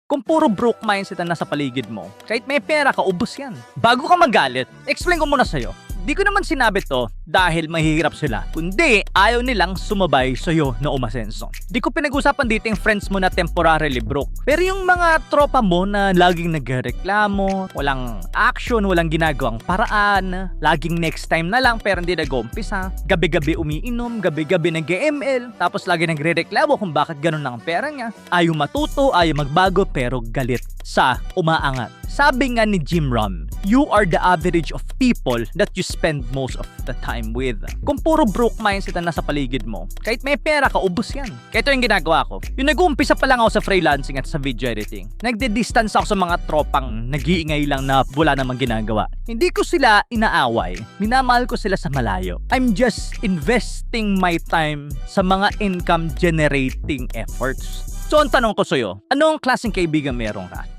Kung puro broke mindset ang nasa paligid mo, kahit may pera ka, ubos yan. Bago ka magalit, explain ko muna sa'yo. Di ko naman sinabi to dahil mahihirap sila, kundi ayaw nilang sumabay sa'yo na umasenso. Di ko pinag-usapan dito yung friends mo na temporarily broke. Pero yung mga tropa mo na laging nagreklamo, walang action, walang ginagawang paraan, laging next time na lang pero hindi nag-umpisa, gabi-gabi umiinom, gabi-gabi nag-ML, tapos lagi nagrereklamo kung bakit ganun ang pera niya, ayaw matuto, ayaw magbago pero galit sa umaangat. Sabi nga ni Jim Rohn, you are the average of people that you spend most of the time with. Kung puro broke mindset ang nasa paligid mo, kahit may pera ka, ubos yan. Kaya ito yung ginagawa ko. Yung nag-uumpisa pa lang ako sa freelancing at sa video editing, nagde-distance ako sa mga tropang nag-iingay lang na wala namang ginagawa. Hindi ko sila inaaway. Minamahal ko sila sa malayo. I'm just investing my time sa mga income generating efforts. So ang tanong ko sa'yo, anong klaseng kaibigan meron ka?